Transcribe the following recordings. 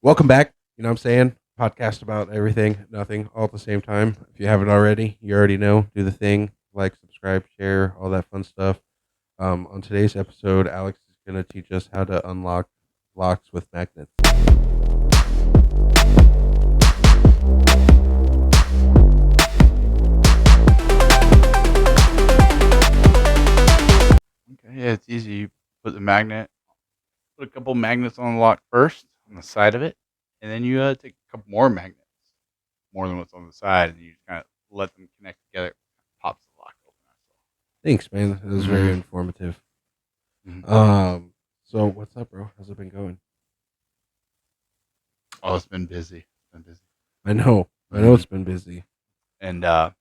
Welcome back. You know what I'm saying? Podcast about everything, nothing, all at the same time. If you haven't already, you already know. Do the thing, like, subscribe, share, all that fun stuff. On today's episode, Alex is going to teach us how to unlock locks with magnets. Okay, yeah, it's easy. You put put a couple magnets on the lock first on the side of it, and then you take a couple more magnets, more than what's on the side, and you just kind of let them connect together. Pops the lock open. Thanks, man. It was That's very all. informative. Mm-hmm. So what's up, bro? How's it been going? Oh, it's been busy. It's been busy. I know it's been busy. And I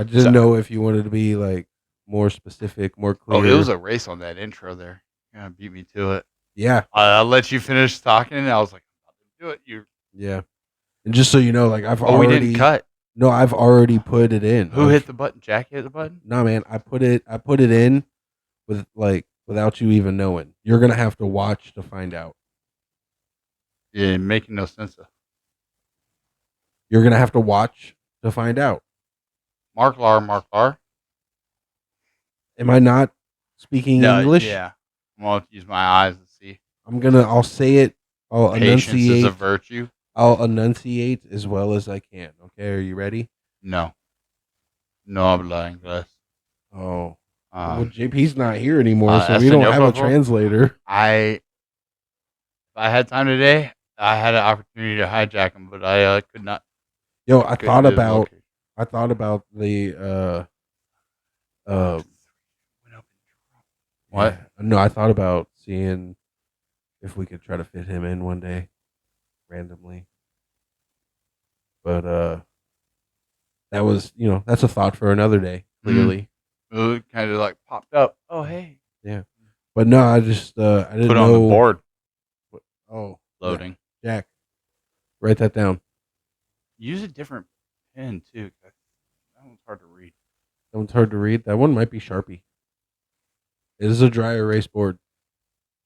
didn't know if you wanted to be like more specific, more oh, it was clear. a race on that intro there. Yeah, beat me to it. Yeah, I'll let you finish talking, and I was like, I'm about to do it. You. yeah. And just so you know, like Oh, we didn't cut. I've already put it in. Who hit the button? Jack hit the button. No, man, I put it in without you even knowing. You're gonna have to watch to find out. Yeah, making no sense. You're gonna have to watch to find out. Mark Lar. Am I not speaking No, English? yeah. I'm gonna use my eyes to see. I'll say it. I'll Patience is a enunciate. virtue. I'll enunciate as well as I can. Okay, are you ready? No, no habla inglés. Oh, well, JP's not here Uh, anymore, so we don't have a translator. If I had time today, I had an opportunity to hijack him, but I could not. Yo, I thought about the uh What? yeah, no, I thought about seeing if we could try to fit him in one day randomly. But that's a thought for another day, clearly. It kind of like popped up. Oh, hey. Yeah. But no, I just I didn't Put know on the board. Oh, Loading. Jack. Write that down. Use a different pen too. That one's hard to read. That one's hard to read. That one might be Sharpie. It is a dry erase board.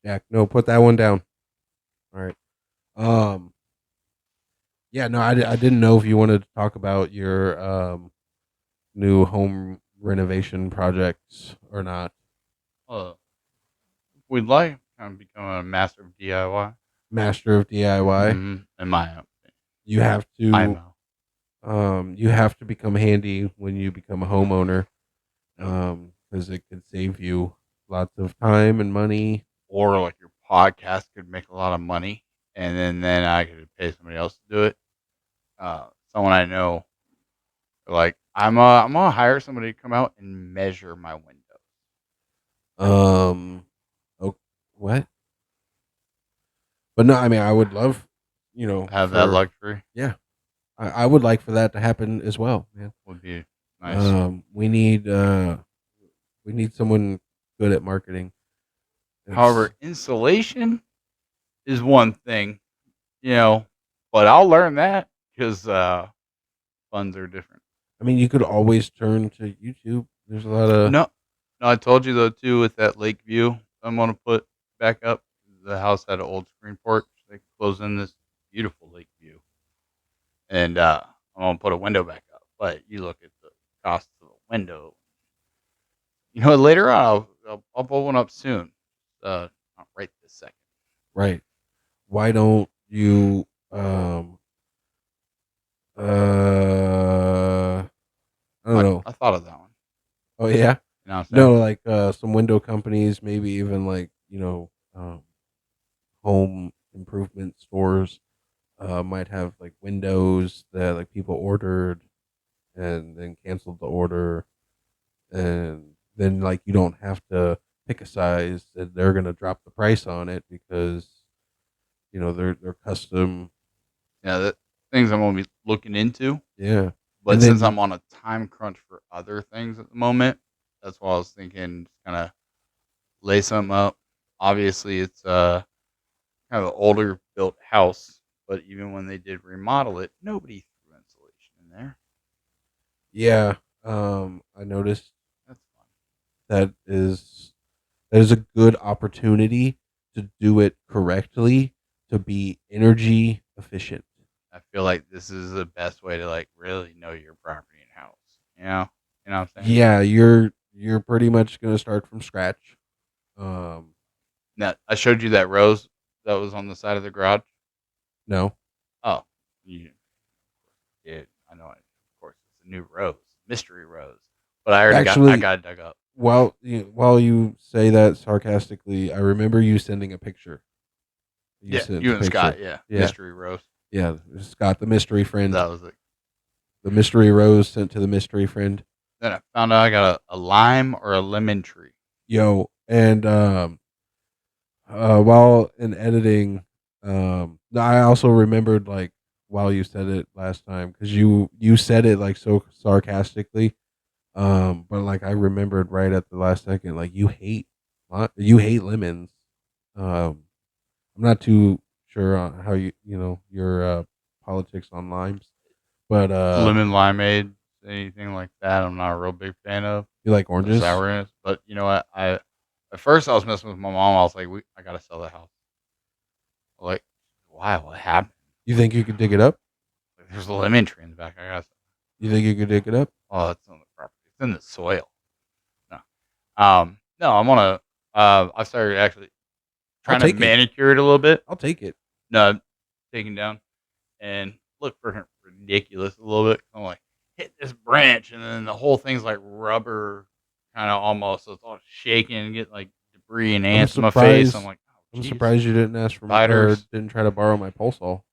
Jack, no, put that one down. All right. Yeah, no, I didn't know if you wanted to talk about your new home renovation projects or not. Uh, we'd like kind of become a master of DIY. Master of DIY. In my opinion. You have I to you have to become handy when you become a homeowner. Because it could save you lots of time and money. Or like your podcast could make a lot of money, and then I could pay somebody else to do it. Someone I know, like I'm gonna hire somebody to come out and measure my windows. Oh, what? But no, I mean, I would love, Have that luxury. Yeah, I would like for that to happen as well, man. Would be nice. We need someone good at marketing. However, installation is one thing, but I'll learn that because funds are different. I mean, you could always turn to YouTube. There's a lot of No, I told you though too with that lake view. I'm gonna put back up. The house had an old screen porch. They close in this beautiful lake view, and I'm gonna put a window back up. But you look at the cost of the window. Later on I'll put one up soon. Not right this second. right. Why don't you I don't know. I thought of that one. Oh yeah. You know what I'm No, saying? like some window companies, maybe even like home improvement stores might have like windows that like people ordered and then canceled the order, and then like you don't have to pick a size, and they're gonna drop the price on it because they're custom. Yeah, that things I'm gonna be looking into. Yeah, But and since then I'm on a time crunch for other things at the moment, that's why I was thinking just kind of lay something up. Obviously, it's kind of an older built house, but even when they did remodel it, nobody threw insulation in there. yeah, I noticed That's fun. that is a good opportunity to do it correctly, to be energy efficient. I feel like this is the best way to like really know your property and house. You know what I'm saying? Yeah, you're pretty much gonna start from scratch. Um, Now I showed you that rose that was on the side of the garage. no, Oh, you did. I know it. Of course, it's a new rose, mystery rose. But I actually, got it dug up. while you say that sarcastically, I remember you sending a picture. You Yeah, sent you a and picture. Scott. Yeah, Yeah, mystery rose. yeah. Scott, the mystery friend, That was it. the mystery rose sent to the mystery friend. Then I found out I got a lime or a lemon tree. Yo, and while in editing, no, I also remembered like while you said it last time because you said it like so sarcastically. But like I remembered right at the last second, like you hate lemons. I'm not too sure on how you know your politics on limes, but Lemon limeade, anything like that, I'm not a real big fan of you like the oranges. sourness. But you know what? I at first I was messing with my mom. I was like, I gotta sell the house. Like, why? What happened? You think you could dig it up? Like, there's a lemon tree in the back. I gotta. You think you could dig it up? Oh, it's on the property. It's in the soil. No, no. I'm gonna. I started actually I'll trying to take it. manicure it a little bit. I'll take it. No, taking down and look freaking ridiculous a little bit. I'm like, hit this branch, and then the whole thing's like rubber, kind of almost. So it's all shaking and get like debris and I'm ants in my face. I'm surprised. like, oh, I'm jeez, surprised you didn't ask for or spiders. didn't try to borrow my pulse all.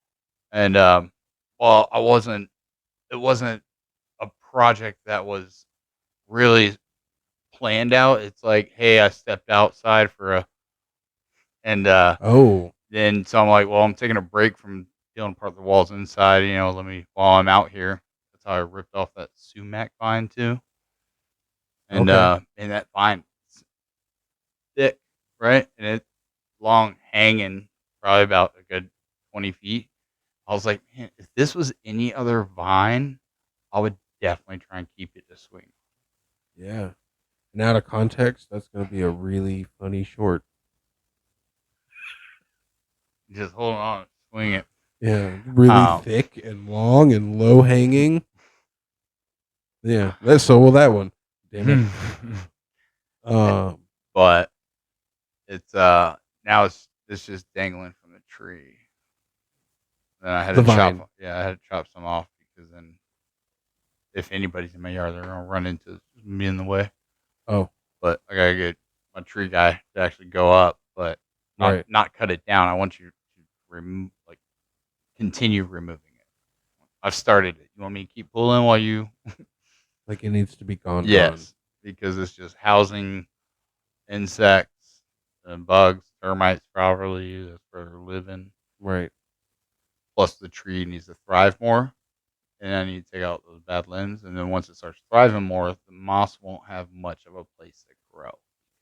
And well, I wasn't. It wasn't a project that was really planned out. It's like, hey, I stepped outside for a, and Oh, then so I'm like, well, I'm taking a break from peeling apart the walls inside. Let me while I'm out here. That's how I ripped off that sumac vine too. okay. And that vine thick, right? And it's long hanging, probably about a good 20 feet. I was like, man, if this was any other vine, I would definitely try and keep it to swing. Yeah. And out of context, that's gonna be a really funny short. Just hold on, swing it. Yeah, really Um, thick and long and low hanging. Yeah, that's so will that one. Damn it. Um, but it's now it's just dangling from the tree. Then I had the to chop. vine. Yeah, I had to chop some off because then if anybody's in my yard, they're gonna run into me in the way. Oh, But I gotta get my tree guy to actually go up, but right. not cut it down. I want you to remove, like, continue removing it. I've started it. You want me to keep pulling while you? Like it needs to be gone. Yes, because it's just housing insects and bugs, termites, probably that's where they're living. Right. Plus, the tree needs to thrive more, and I need to take out those bad limbs. And then once it starts thriving more, the moss won't have much of a place to grow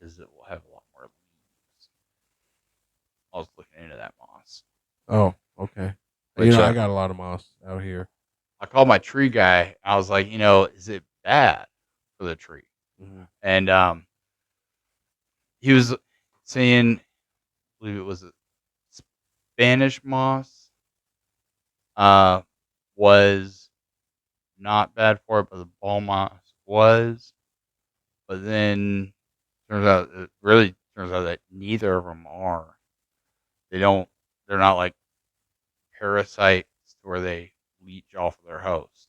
because it will have a lot more leaves. I was looking into that moss, Oh, okay. You which know, I got a lot of moss out here. I called my tree guy. I was like, is it bad for the tree? Hmm. And he was saying, I believe it was a Spanish moss, uh, was not bad for it, but the ball moss was. But then it really turns out that neither of them are. They don't. They're not like parasites to where they leech off of their host.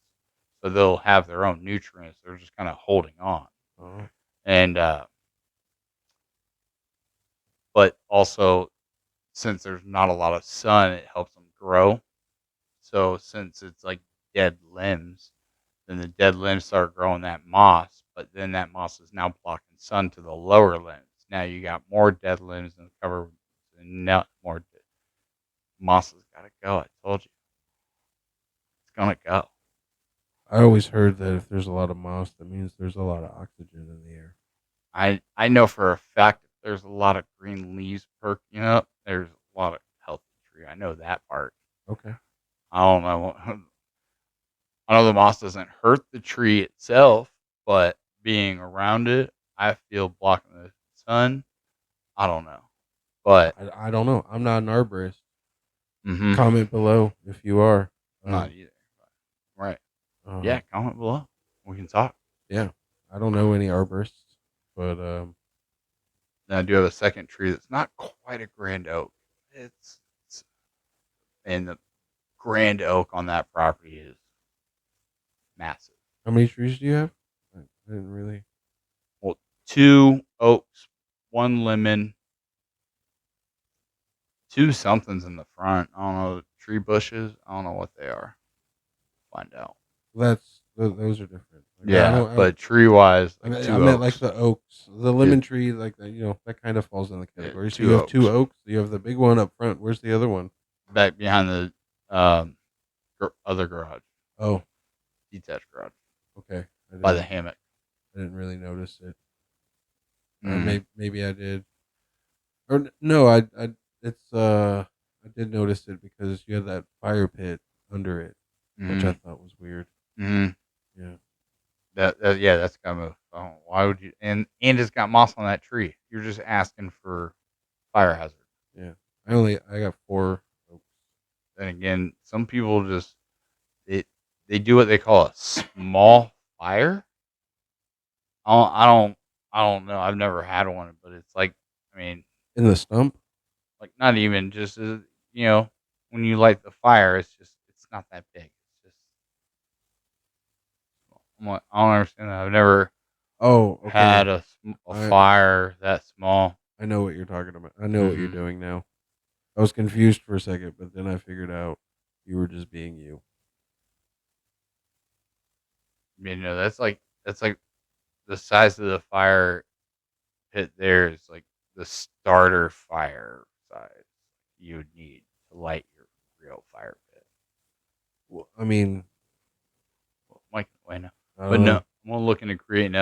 So they'll have their own nutrients. They're just kind of holding on. Oh, And but also since there's not a lot of sun, it helps them grow. So since it's like dead limbs, then the dead limbs start growing that moss, but then that moss is now blocking sun to the lower limbs. Now you got more dead limbs and cover, and now more moss has got to go. I told you, it's gonna go. I always heard that if there's a lot of moss, that means there's a lot of oxygen in the air. I know for a fact if there's a lot of green leaves perking up, there's a lot of healthy tree. I know that part. Okay. I don't know. I know the moss doesn't hurt the tree itself, but being around it, I feel blocking the sun. I don't know, but I don't know. I'm not an arborist. Mm-hmm. Comment below if you are. Not Um, either. Right. Yeah. um, Comment below. We can talk. yeah, I don't know any arborists, but Now I do have a second tree that's not quite a grand oak. It's and the grand oak on that property is massive. how many trees do you have? I didn't really. Well, two oaks, one lemon, two somethings in the front. I don't know, tree bushes. I don't know what they are. Find out. Those are different. Like Yeah, but tree wise, like I two meant like oaks. the oaks, the Yeah, lemon tree, like that. That kind of falls in the yeah, category. So you two have two oaks. oaks. You have the big one up front. Where's the other one? Back behind the other garage, Oh, detached garage, okay. by the hammock. I didn't really notice it. Mm, Maybe I did. No, it's I did notice it because you had that fire pit under it, which I mm, thought was weird. mm. Yeah, Yeah, that's kind of. Oh, why would you? And it's got moss on that tree. You're just asking for fire hazard. yeah. I got four oaks. And again, some people just it they do what they call a small fire. I don't, I don't, I don't know. I've never had one, but it's like, I mean, In the stump. like not even just you know, when you light the fire, it's not that big. It's just I don't understand that. I've never Oh, okay. had a I fire that small. I know what you're talking about. I know what you're Mm-hmm. doing now. I was confused for a second, but then I figured out you were just being you. You know, that's like the size of the fire pit. There is like the starter fire size you would need to light your real fire pit. Well, I mean, Like, wait, no, I but don't no, know. I'm looking to create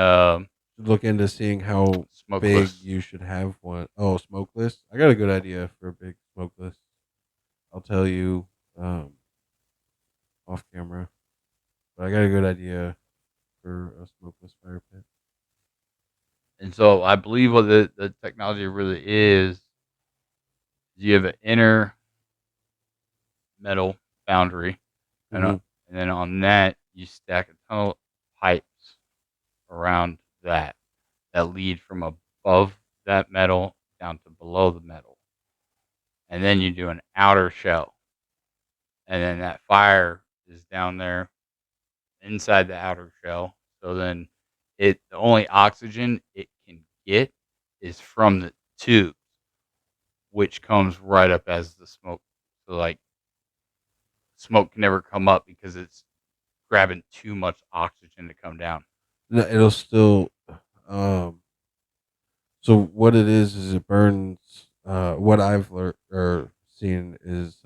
Look into seeing how big smokeless. you should have one. Oh, smokeless. I got a good idea for a big smokeless. I'll tell you um, off camera, but I got a good idea for a smokeless fire pit. And so I believe what the technology really is you have an inner metal boundary, and, Hmm. and then on that, you stack a ton of pipes around that lead from above that metal down to below the metal. And then you do an outer shell. And then that fire is down there inside the outer shell. So then the only oxygen it can get is from the tube, which comes right up as the smoke. So like smoke can never come up because it's grabbing too much oxygen to come down. No, it'll still. Um, so what it is it burns. What I've learned or seen is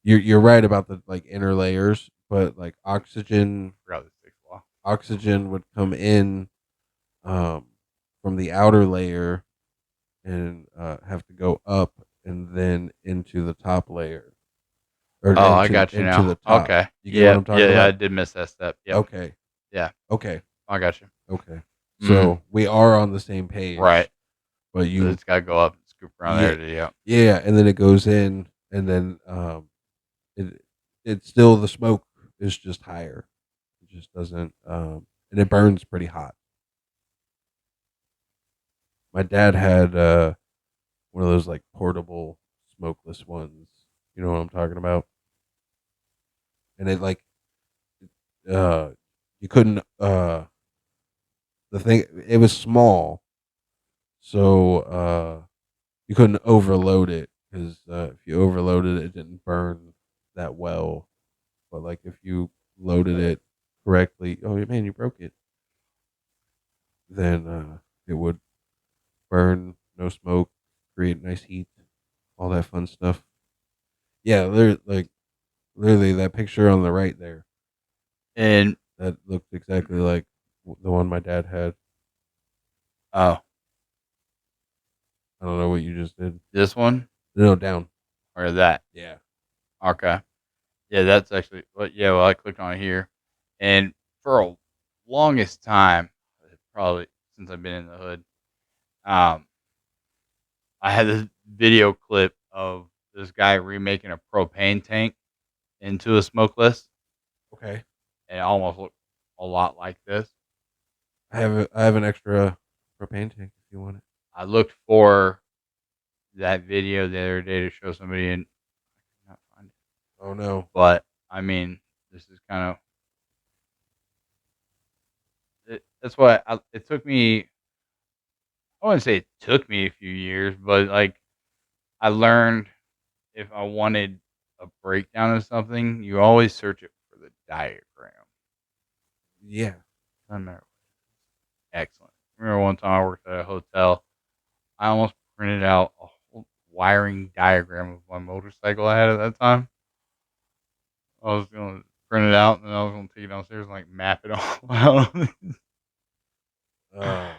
you're right about the like inner layers, but like Forgot this takes a while. oxygen would come in um, from the outer layer and have to go up and then into the top layer or Oh, I got you into the now. top. Okay. You get what Yep. I'm talking Yeah, I about? did miss that step. Yep. Okay. Yeah, Okay. I got you. Okay. Mm, So we are on the same right. page, but So you, it's got to go up and scoop around yeah, there. Yeah. yeah, and then it goes in, and then it it's still the smoke is just higher. It just doesn't, and it burns pretty hot. My dad had one of those like portable smokeless ones. You know what I'm talking about? And it like uh you couldn't the thing it was small, so you couldn't overload it because if you overloaded it, it didn't burn that well. But like if you loaded it correctly, oh man, you broke it. Then it would burn, no smoke, create nice heat, all that fun stuff. Yeah, there like literally that picture on the right there. And That looked exactly like the one my dad had. oh, I don't know what you just did. this one No, down. or that? Yeah. Okay. Yeah, that's actually. Well, yeah. Well, I clicked on it here, and for a longest time, probably since I've been in the hood, um, I had this video clip of this guy remaking a propane tank into a smokeless, Okay. and it almost looked a lot like this. I have an extra propane tank if you want it. I looked for that video the other day to show somebody, and I could not find it. Oh no. But I mean, this is kind of that's why it took me. I wouldn't say it took me a few years, but like I learned if I wanted a breakdown of something, you always search it for the diagram. Yeah. Doesn't matter. Excellent. I remember one time I worked at a hotel. I almost printed out a whole wiring diagram of my motorcycle I had at that time. I was gonna print it out and then I was gonna take it downstairs and like map it all out. Um,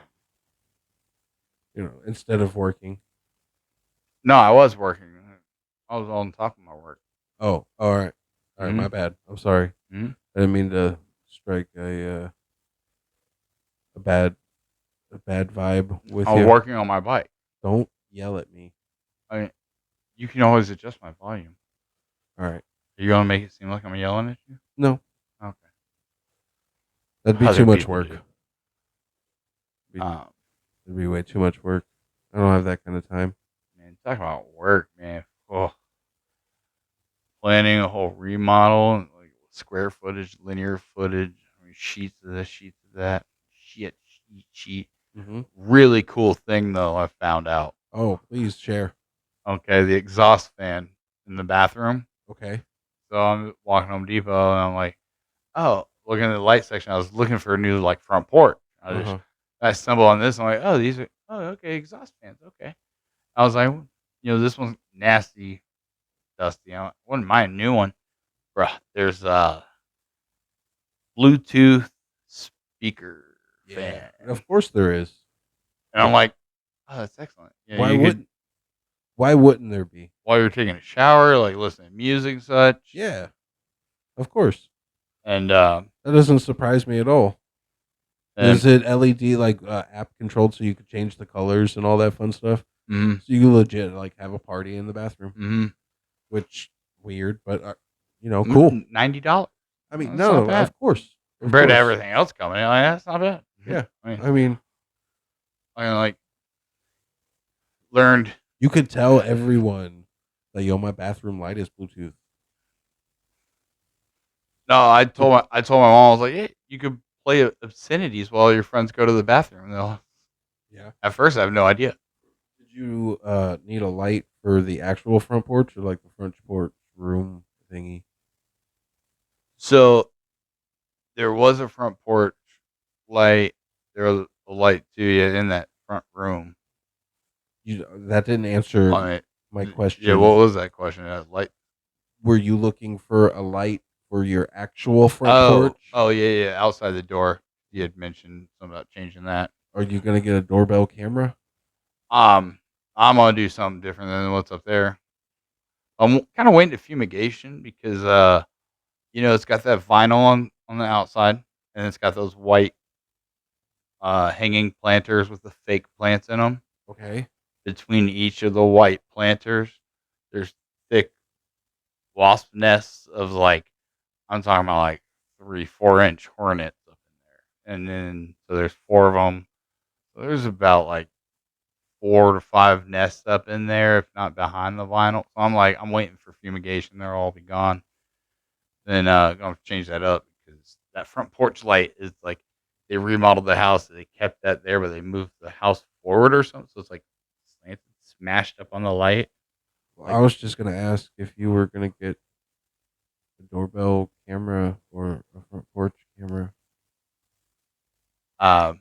instead of working. No, I was working. I was on top of my work. Oh, all right. All right, my Mhm. bad. I'm sorry. Mhm. I didn't mean to strike a bad a bad vibe with I was you. working on my bike. Don't yell at me. I mean, you can always adjust my volume. All right. Are you gonna make it seem like I'm yelling at you? No, Okay. that'd be Other too much people work. do. Be, Um, it'd be way too much work. I don't have that kind of time. man, talk about work, man. Oh, planning a whole remodel, and like square footage, linear footage. I mean, sheets of this, sheets of that. Sheet. Hmm. Really cool thing though. I found out. Oh, please share. Okay, the exhaust fan in the bathroom. Okay. So I'm walking Home Depot and I'm like, oh, looking at the light section. I was looking for a new like front porch. Uh huh. I stumble on this. And I'm like, oh, these are okay exhaust fans. Okay. I was like, this one's nasty, dusty. I wouldn't mind a new one, bruh. There's a Bluetooth speaker Yeah. fan, Of course there is. and I'm like, oh, that's excellent. Why You could wouldn't Why wouldn't there be? while you're taking a shower, like listen to music and such, Yeah. Of course. and That doesn't surprise me at all. and Is it LED like app controlled so you could change the colors and all that fun stuff? mm, So you legit like have a party in the bathroom, mm, which weird, but cool. $90. I mean, That's not no, bad of compared to course, everything else coming. Like, that's not bad. yeah. I mean, I mean, I like learned. you could tell everyone that my bathroom light is Bluetooth. No, So, I told my mom I was like, hey, you could play obscenities while your friends go to the bathroom. And they'll yeah. at first I have no idea. Did you need a light for the actual front porch or like the front porch room thingy? So there was a front porch light. There was a light too, yeah, in that front room. That didn't answer I my mean, yeah. question. What was that question? Light. Were you looking for a light for your actual front porch? Oh, yeah, yeah. Outside the door, you had mentioned something about changing that. Are you gonna get a doorbell camera? Um, I'm gonna do something different than what's up there. I'm kind of waiting to fumigation because it's got that vinyl on the outside, and it's got those white hanging planters with the fake plants in them. Okay. Between each of the white planters, there's thick wasp nests of like I'm talking about like 3-4 inch hornets up in there, and then so there's four of them. So there's about like 4 to 5 nests up in there, if not behind the vinyl. So I'm waiting for fumigation. They'll all be gone. Then gonna change that up because that front porch light is like they remodeled the house. They kept that there, but they moved the house forward or something. So it's like slanted, smashed up on the light. Well, I Like was just gonna ask if you were gonna get a doorbell camera or a front porch camera. um,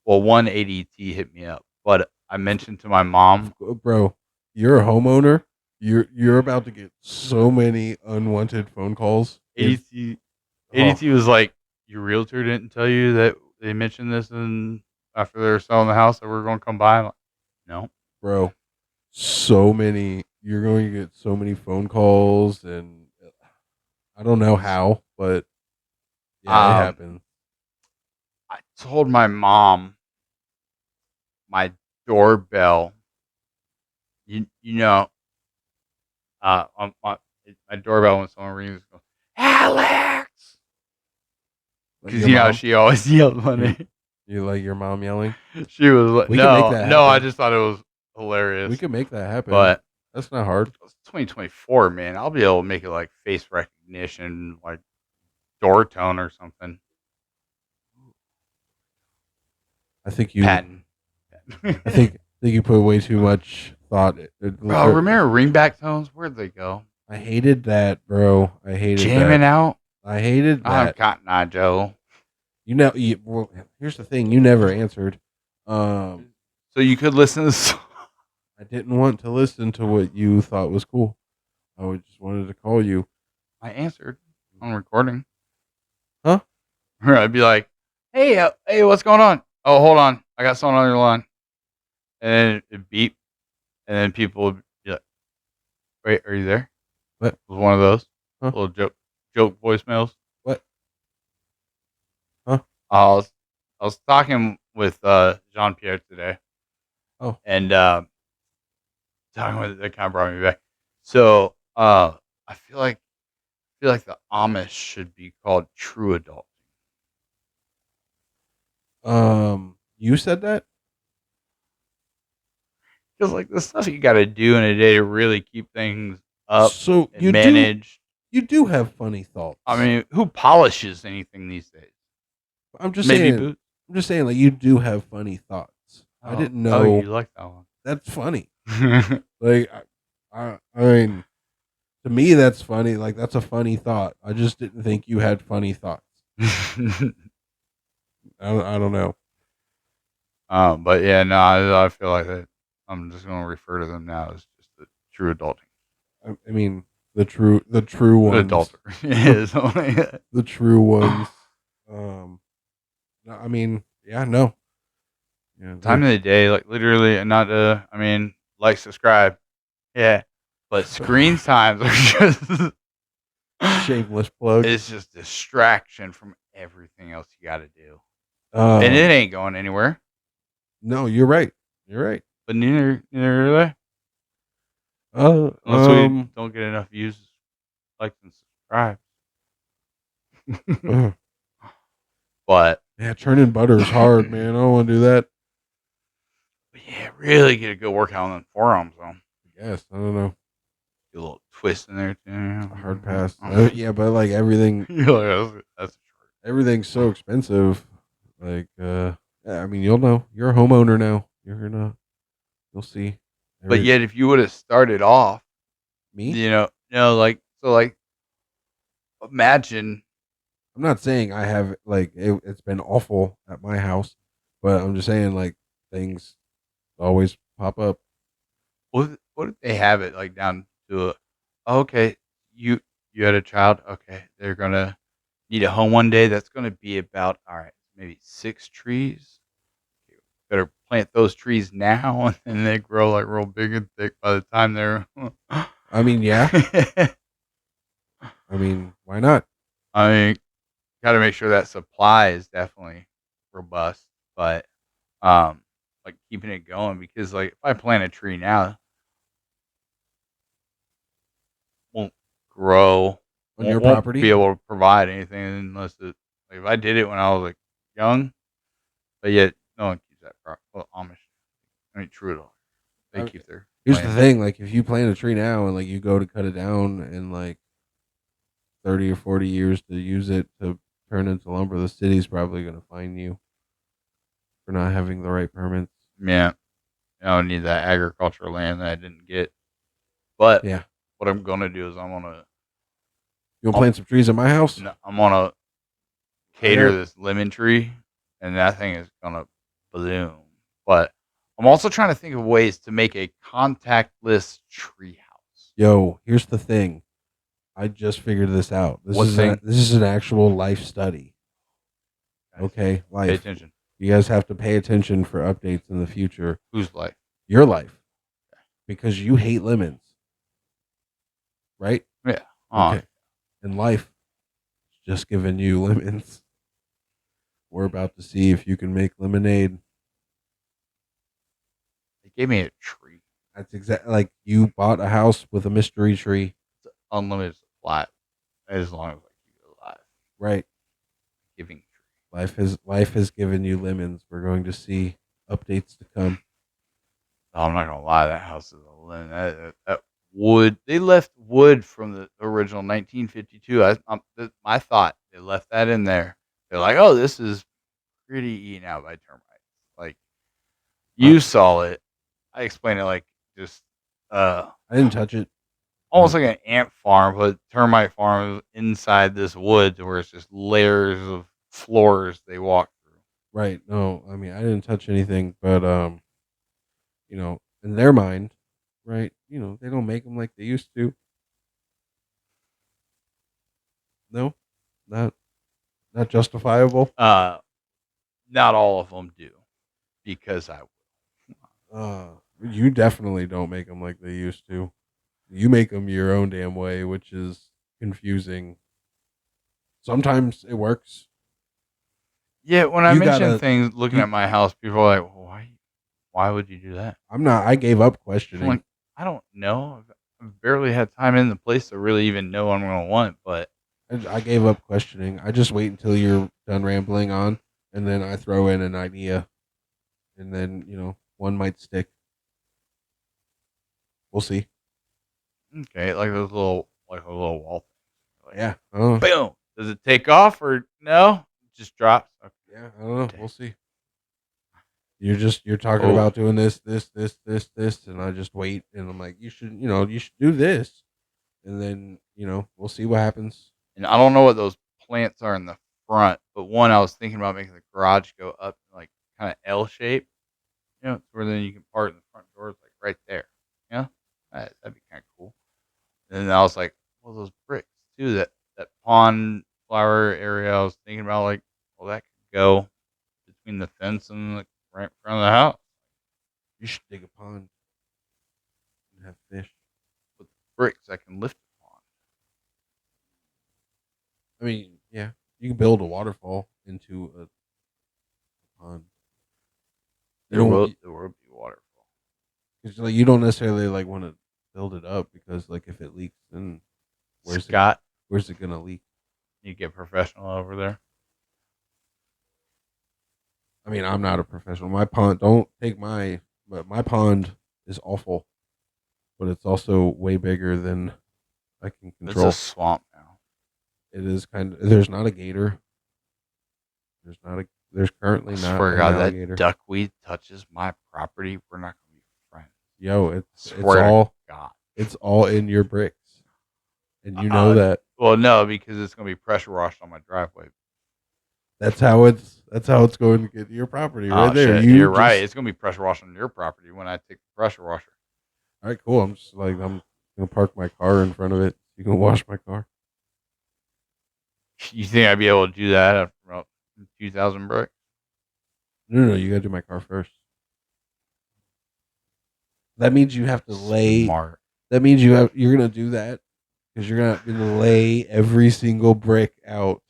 well, one ADT hit me up, but I mentioned to my mom. Bro, you're a homeowner. You're about to get so many unwanted phone calls. ADT Oh, ADT was like, "Your realtor didn't tell you that they mentioned this in after they were selling the house that we are going to come by." I'm like, no. bro, so many. You're going to get so many phone calls, and I don't know how, but yeah, it Um, happens. I told my mom my doorbell you know, on my doorbell when someone rings, goes, Alex, Like because your mom? she always yelled my You name. you like your mom yelling? She was like, We can make no, that no, I happen. just thought it was We hilarious. can make that happen. But That's not hard. it's 2024, man. I'll be able to make it like face recognition, like door tone or something. I think you Patent. I think you put way too much thought. Bro, remember ringback tones? Where'd they go? I hated that, bro. I hated that. Jamming out? I hated I'm that. Cotton Eye Joe. Well, here's the thing. You never answered. Um, So you could listen to this. I didn't want to listen to what you thought was cool. Just wanted to call you. I answered on recording. Huh? Or I'd be like, hey, what's going on? Oh, hold on. I got someone on your line. And then it beep. And then people would be like, wait, are you there? What? It was one of those Huh? little joke voicemails. What? Huh? I was talking with Jean Pierre today, Oh. and talking with that kind of brought me back. So I feel like the Amish should be called true adult. You said that? Because like the stuff you got to do in a day to really keep things up So and manage. you do have funny thoughts. I mean, who polishes anything these days? I'm just Maybe saying. Boot. I'm just saying, like you do have funny thoughts. I didn't know. Oh, you like that one? That's funny. Like, I mean, to me, that's funny. Like, that's a funny thought. I just didn't think you had funny thoughts. I don't know. But yeah, no, I feel like that. I'm just going to refer to them now as just the true adulting. I mean, the true ones. Adulter. Yeah, something like that. The true ones. No, I mean, yeah, no. Yeah, Time of the day, like literally, and not I mean, like, subscribe. Yeah. But screen times are just. shameless plug. It's just distraction from everything else you got to do. Um, And it ain't going anywhere. No, you're right. You're right. But neither are they. Uh, Unless we don't get enough views, likes, and subscribes. But yeah, churning butter is hard, man. I don't want to do that. But yeah, really get a good workout on them forearms, though. Yes, I don't know. Get a little twist in there too. A hard pass. Yeah, but like everything, that's everything's so expensive. Like, yeah, I mean, you'll know. You're a homeowner now. You're not. You'll see. But yet, if you would have started off, me, like imagine. I'm not saying I have like it's been awful at my house, but I'm just saying like things always pop up. What if they have it like down to okay, you had a child, okay, they're gonna need a home one day. That's gonna be about all right, maybe 6 trees. Better plant those trees now, and they grow like real big and thick by the time they're. I mean, yeah. I mean, why not? I mean, got to make sure that supply is definitely robust, but like keeping it going because like if I plant a tree now, won't grow, On your won't property? be able to provide anything unless it. Like if I did it when I was like young, but yet no one keeps that. Well, Amish, I mean, true at all. They keep their. Here's the thing: like, if you plant a tree now and like you go to cut it down in like 30 or 40 years to use it to turn into lumber, the city's probably going to fine you for not having the right permits. Yeah, I don't need that agricultural land that I didn't get. But yeah, what I'm gonna do is I'm gonna. You want to plant some trees at my house? No, I'm gonna cater this lemon tree, and that thing is gonna bloom. But I'm also trying to think of ways to make a contactless tree house. Yo, here's the thing. I just figured this out. This is an actual life study. Okay, life. Pay attention. You guys have to pay attention for updates in the future. Whose life? Your life. Because you hate lemons. Right? Yeah. Okay. And life is just giving you lemons. We're about to see if you can make lemonade. They gave me a tree. That's exactly like you bought a house with a mystery tree, It's unlimited supply as long as I keep it alive. right? Giving tree. Life has given you lemons. We're going to see updates to come. Oh, I'm not gonna lie, that house is a limb. That wood, they left wood from the original 1952. My thought, they left that in there. They're like, oh, this is pretty eaten out by termites. Like I, you saw it. I explained it like just uh I didn't touch it. almost like an ant farm, but termite farm inside this wood where it's just layers of floors they walk through. Right? No, I mean I didn't touch anything, but in their mind, right? They don't make them like they used to. No, not not justifiable. Uh, Not all of them do because I Uh, you definitely don't make them like they used to. You make them your own damn way, which is confusing. Sometimes it works. yeah. When I You mention gotta. things looking You, at my house, people are like, well, why would you do that? I'm not. I gave up I'm questioning. like, I don't know. I've barely had time in the place to really even know what I'm gonna want, but I gave up questioning. I just wait until you're done rambling on, and then I throw in an idea, and then one might stick. We'll see. okay, like those little like a little wall thing. Like, Yeah. I don't know. boom. Does it take off or no? It just drops. Okay. Yeah. I don't know. We'll see. You're talking Oh, about doing this, and I just wait, and I'm like, you should do this, and then we'll see what happens. and I don't know what those plants are in the front, but one I was thinking about making the garage go up like kind of L shape. Where then you can park in the front doors like right there. Yeah, that'd be kind of cool. And then I was like, well, those bricks too. That pond flower area. I was thinking about like, well, that could go between the fence and the right in front of the house. You should dig a pond and have fish. With bricks, I can lift the pond. I mean, yeah, you can build a waterfall into a pond. You don't, There will be waterfall. cause like you don't necessarily like want to build it up because like if it leaks, then where's it Scott, where's it gonna leak? you get professional over there. I mean, I'm not a professional. My pond, don't take but my pond is awful, but it's also way bigger than I can It's a control. swamp now. It is kind of. There's not a gator. There's currently I not swear to an God, that alligator. duckweed touches my property. We're not gonna be friends. Yo, it's Swear to all God. it's all in your bricks, and you know Uh, that. well, no, because it's gonna be pressure washed on my driveway. That's how it's going to get to your property right Oh there. shit, You you're right. just It's gonna be pressure washed on your property when I take the pressure washer. all right, cool. I'm gonna park my car in front of it. You can wash my car. You think I'd be able to do that after about 2,000 bricks? No, you gotta do my car first. That means you have to lay. Smart. That means you're gonna do that because you're gonna lay every single brick out.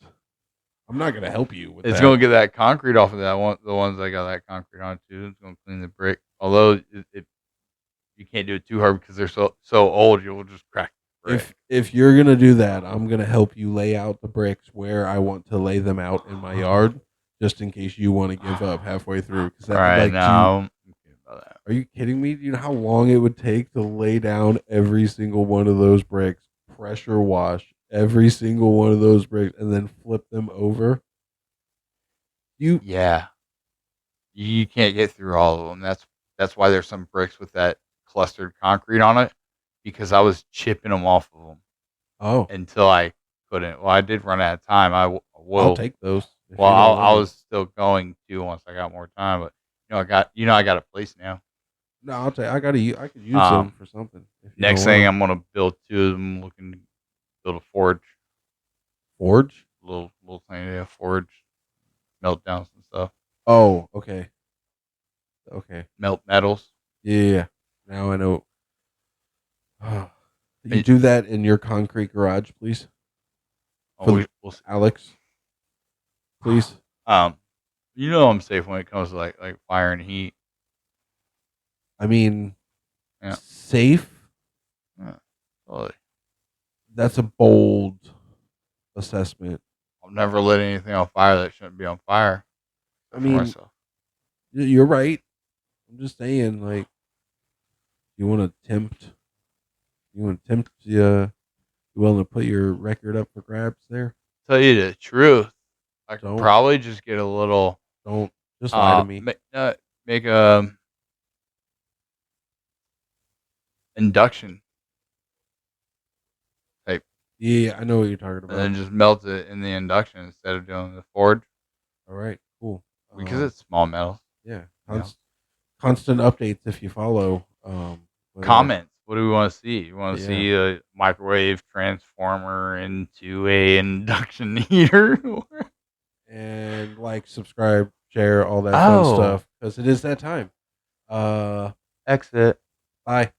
I'm not gonna help you with It's that. gonna get that concrete off of that one. The ones I got that concrete on too. It's gonna clean the brick. Although you can't do it too hard because they're so old, you'll just crack the brick. If you're gonna do that, I'm gonna help you lay out the bricks where I want to lay them out in my yard, just in case you want to give up halfway through. Because All that right, like, do you now I'm kidding about that. are you kidding me? Do you know how long it would take to lay down every single one of those bricks, pressure wash every single one of those bricks, and then flip them over? You Yeah, you can't get through all of them. That's why there's some bricks with that clustered concrete on it because I was chipping them off of them oh, until I couldn't. Well, I did run out of time. I'll Will. take those if Well, you don't want I them. was still going to once I got more time, but I got a place now. No, I'll take. I could use them Um, for something if you don't Next want thing them. I'm gonna build two of them. Looking to build a forge, Forge. little tiny forge, melt down some stuff, Oh, okay, okay, melt metals. yeah. Now I know. You It, do that in your concrete garage, please, oh, for the, we'll see. Alex. Please. Um, I'm safe when it comes to like fire and heat. I mean, Yeah. Safe. Yeah. Totally. That's a bold assessment. I've never lit anything on fire that shouldn't be on fire, I except for mean, myself. you're right. I'm just saying, like, you want to tempt, you willing to put your record up for grabs there? Tell you the truth, I could Don't, probably just get a little don't, just lie to me. make a induction type, Yeah, I know what you're talking and about. then just melt it in the induction instead of doing the forge All right, cool. because it's small metals. Yeah, You know, constant updates if you follow. But comments. What do we want to see? You want to yeah, see a microwave transformer into a induction heater? and like, subscribe, share, all that fun Oh, stuff because it is that time. Uh, exit. bye.